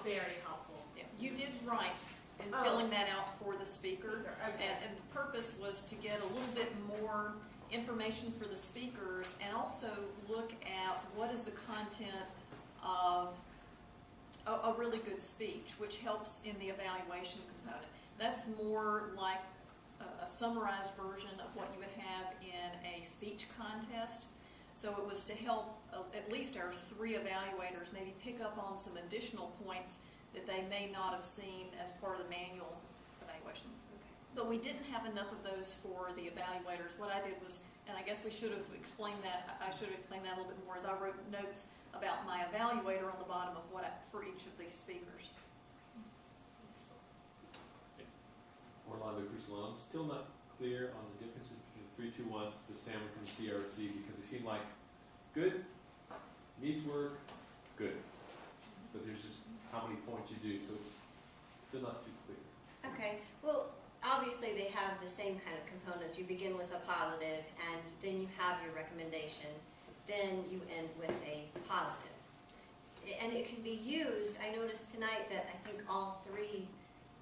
was very helpful. Yeah, you did right in Oh. filling that out for the speaker. Okay. And the purpose was to get a little bit more information for the speakers and also look at what is the content of a really good speech, which helps in the evaluation component. That's more like a summarized version of what you would have in a speech contest. So it was to help at least our 3 evaluators maybe pick up on some additional points that they may not have seen as part of the manual evaluation. But we didn't have enough of those for the evaluators. What I did was, and I guess we should have explained that, I should have explained that a little bit more, is I wrote notes about my evaluator on the bottom of for each of these speakers. Orlando Crusalon, still not clear on the differences between 3-2-1, the sandwich, and the CRC, because they seem like good, needs work, good. But there's just how many points you do, so it's still not too clear. Okay, well, obviously they have the same kind of components. You begin with a positive, and then you have your recommendation, then you end with a positive. And it can be used, I noticed tonight that I think all 3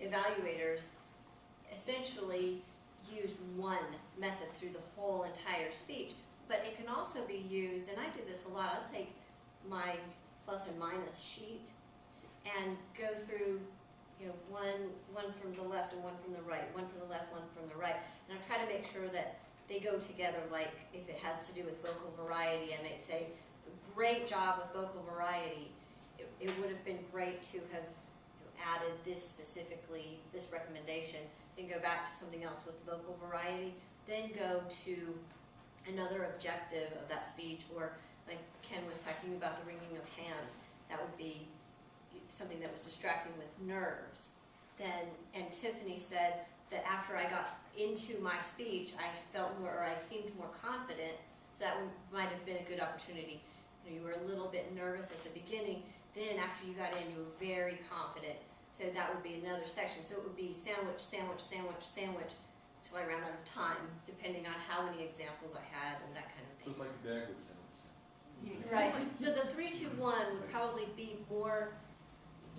evaluators essentially used one method through the whole entire speech. But it can also be used, and I do this a lot, I'll take my plus and minus sheet and go through, you know, one from the left and one from the right, one from the left, one from the right, and I try to make sure that they go together. Like if it has to do with vocal variety, I may say, great job with vocal variety. It would have been great to have added this specifically, this recommendation, then go back to something else with vocal variety, then go to another objective of that speech, or like Ken was talking about the wringing of hands, that would be something that was distracting with nerves. Then, and Tiffany said that after I got into my speech, I felt more, or I seemed more confident, so that might have been a good opportunity. You were a little bit nervous at the beginning, then after you got in, you were very confident. So that would be another section. So it would be sandwich, sandwich, sandwich, sandwich, until I ran out of time, depending on how many examples I had and that kind of thing. So it's like a bag with sandwiches. Right. So the 3-2-1 would probably be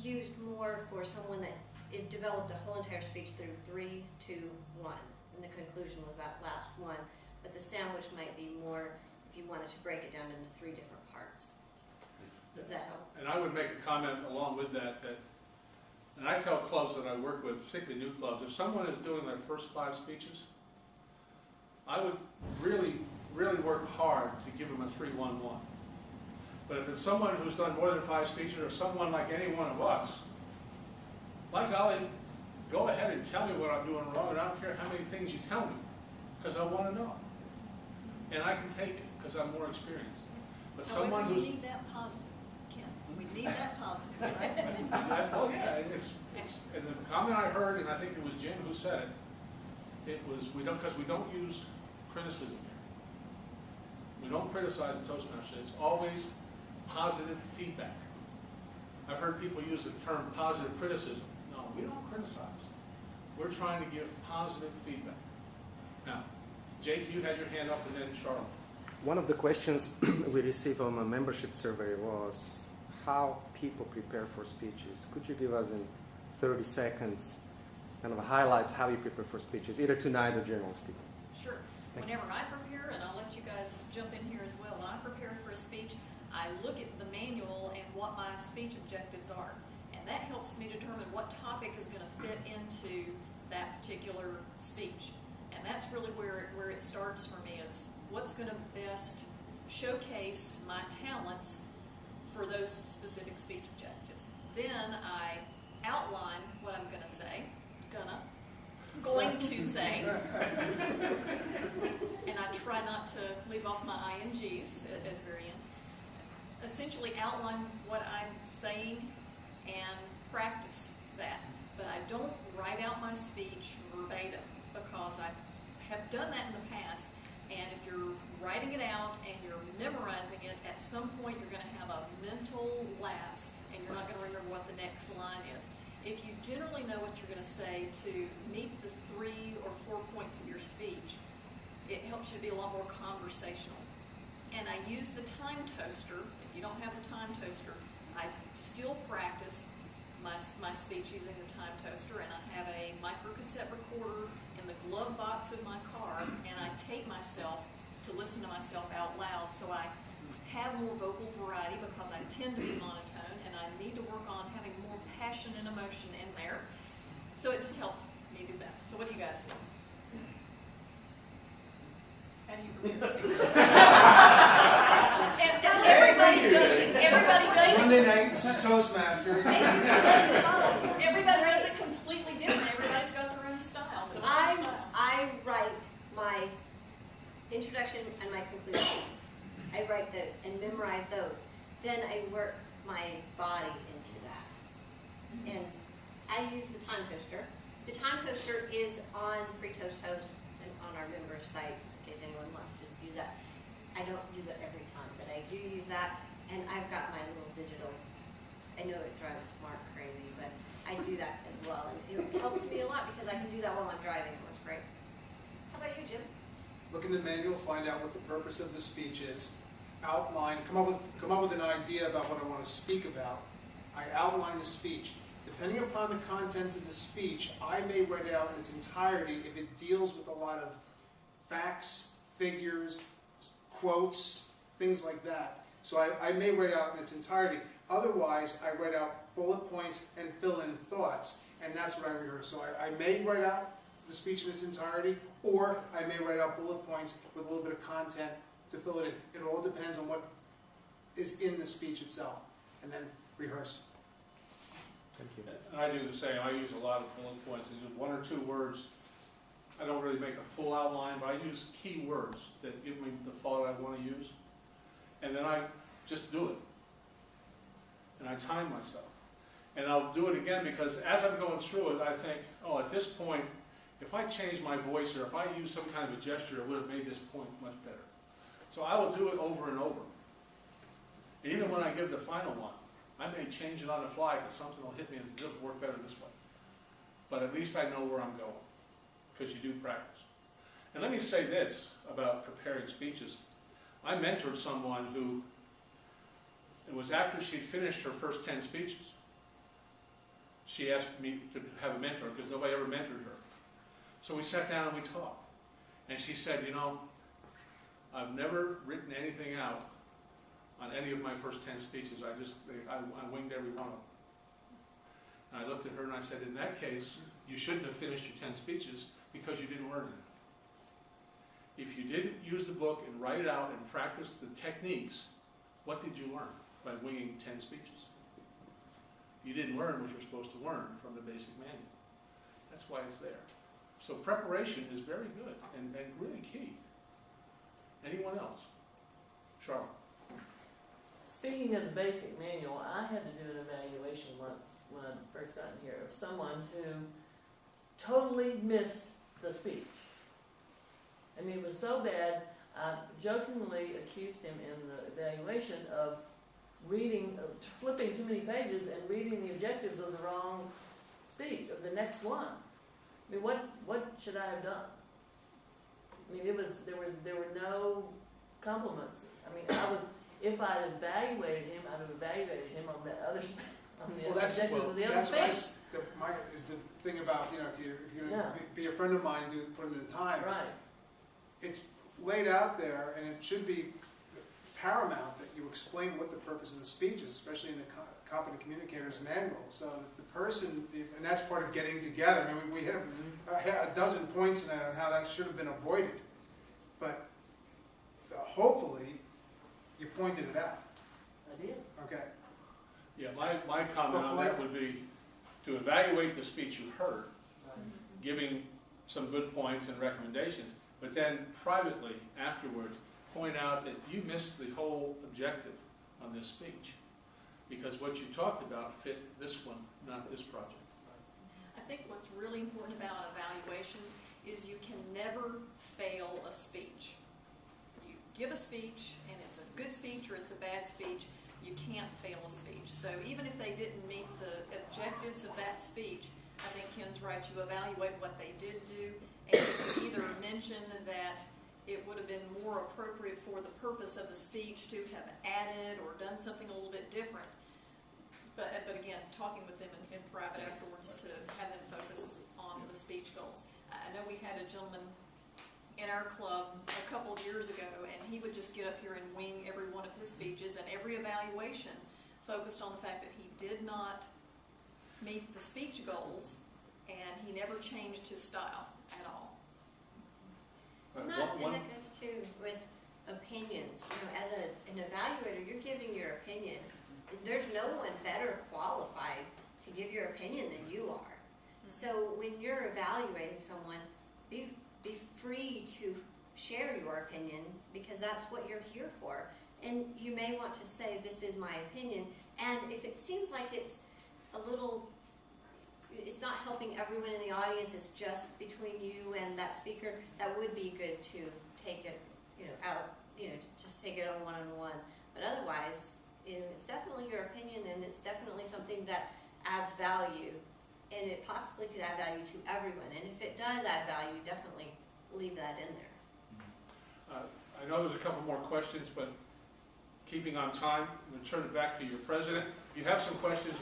used more for someone that developed a whole entire speech through 3-2-1, and the conclusion was that last one. But the sandwich might be more if you wanted to break it down into 3 different parts. Does that help? And I would make a comment along with that, and I tell clubs that I work with, particularly new clubs, if someone is doing their first 5 speeches, I would really, really work hard to give them a 3-1-1. But if it's someone who's done more than 5 speeches, or someone like any one of us, by golly, go ahead and tell me what I'm doing wrong, and I don't care how many things you tell me, because I want to know. And I can take it, because I'm more experienced. But someone However, who's... we need that positive, Ken. We need that positive, right? Well, yeah, and the comment I heard, and I think it was Jim who said it, it was, because we don't use criticism here. We don't criticize the Toastmaster. It's always positive feedback. I've heard people use the term positive criticism. No, we don't criticize. We're trying to give positive feedback. Now, Jake, you had your hand up, and then Charlotte. One of the questions we received on a membership survey was how people prepare for speeches. Could you give us in 30 seconds kind of highlights how you prepare for speeches, either tonight or generally speaking? Sure. Whenever I prepare, and I'll let you guys jump in here as well, when I prepare for a speech, I look at the manual and what my speech objectives are. And that helps me determine what topic is going to fit into that particular speech. And that's really where it starts for me, is what's going to best showcase my talents for those specific speech objectives. Then I outline what I'm going to say, going to say, and I try not to leave off my INGs at the very end. Essentially outline what I'm saying and practice that. But I don't write out my speech verbatim, because I have done that in the past, and if you're writing it out and you're memorizing it, at some point you're going to have a mental lapse and you're not going to remember what the next line is. If you generally know what you're going to say to meet the 3 or 4 points of your speech, it helps you to be a lot more conversational. And I use the time toaster. If you don't have the time toaster, I still practice my speech using the time toaster, and I have a micro cassette recorder in the glove box of my car, and I tape myself to listen to myself out loud, so I have more vocal variety because I tend to be monotone, and I need to work on having more passion and emotion in there. So it just helps me do that. So what do you guys do? How do you prepare speeches? And everybody does it. Everybody does it. Monday night, this is Toastmasters. Everybody does it completely different. Everybody's got their own style. So what's your style? I write my introduction and my conclusion. I write those and memorize those. Then I work my body into that. And I use the time toaster. The time toaster is on Free Toast Host and on our members site, in case anyone wants to use that. I don't use it every time, but I do use that. And I've got my little digital, I know it drives Mark crazy, but I do that as well. And it helps me a lot because I can do that while I'm driving, so it's great. How about you, Jim? Look in the manual, find out what the purpose of the speech is. Outline, come up with an idea about what I want to speak about. I outline the speech. Depending upon the content of the speech, I may write it out in its entirety if it deals with a lot of facts, figures, quotes, things like that. So I may write out in its entirety. Otherwise, I write out bullet points and fill in thoughts, and that's what I rehearse. So I may write out the speech in its entirety, or I may write out bullet points with a little bit of content to fill it in. It all depends on what is in the speech itself, and then rehearse. Thank you. And I do the same. I use a lot of bullet points. I use 1 or 2 words. I don't really make a full outline, but I use key words that give me the thought I want to use. And then I just do it. And I time myself. And I'll do it again because as I'm going through it, I think, oh, at this point, if I change my voice or if I use some kind of a gesture, it would have made this point much better. So I will do it over and over. And even when I give the final one, I may change it on the fly because something will hit me and it'll work better this way. But at least I know where I'm going because you do practice. And let me say this about preparing speeches. I mentored someone who, it was after she'd finished her first 10 speeches. She asked me to have a mentor because nobody ever mentored her. So we sat down and we talked. And she said, you know, I've never written anything out on any of my first 10 speeches. I winged every one of them. And I looked at her and I said, in that case, you shouldn't have finished your 10 speeches because you didn't learn it. If you didn't use the book and write it out and practice the techniques, what did you learn by winging 10 speeches? You didn't learn what you're supposed to learn from the basic manual. That's why it's there. So preparation is very good and really key. Anyone else? Charlotte? Speaking of the basic manual, I had to do an evaluation once when I first got in here of someone who totally missed the speech. I mean, it was so bad, I jokingly accused him in the evaluation of flipping too many pages and reading the objectives of the wrong speech, of the next one. I mean, what should I have done? I mean, there were no compliments. I mean, if I'd evaluated him, I'd have evaluated him on the other on the objectives of the other speech. Is the thing about, you know, if you're going to be a friend of mine, put him in the time. Right. It's laid out there, and it should be paramount that you explain what the purpose of the speech is, especially in the Competent Communicator's Manual, so that the person, and that's part of getting together. I mean, we hit a dozen points in that on how that should have been avoided, but hopefully you pointed it out. I did. Okay. Yeah, my comment on that would be to evaluate the speech you heard, giving some good points and recommendations, but then privately afterwards point out that you missed the whole objective on this speech because what you talked about fit this one, not this project. I think what's really important about evaluations is you can never fail a speech. You give a speech and it's a good speech or it's a bad speech, you can't fail a speech. So even if they didn't meet the objectives of that speech, I think Ken's right, you evaluate what they did do and you either mention that it would have been more appropriate for the purpose of the speech to have added or done something a little bit different. But again, talking with them in to have them focus on the speech goals. I know we had a gentleman in our club a couple of years ago, and he would just get up here and wing every one of his speeches, and every evaluation focused on the fact that he did not meet the speech goals, and he never changed his style at all. And that goes too with opinions. You know, as an evaluator, you're giving your opinion. There's no one better qualified to give your opinion than you are. So when you're evaluating someone, be free to share your opinion, because that's what you're here for. And you may want to say, this is my opinion, and if it seems like it's a little, it's not helping everyone in the audience, it's just between you and that speaker, that would be good to take it, out, just take it on one-on-one. But otherwise, it's definitely your opinion, and it's definitely something that adds value, and it possibly could add value to everyone. And if it does add value, definitely leave that in there. I know there's a couple more questions, but keeping on time, I'm going to turn it back to your president. If you have some questions,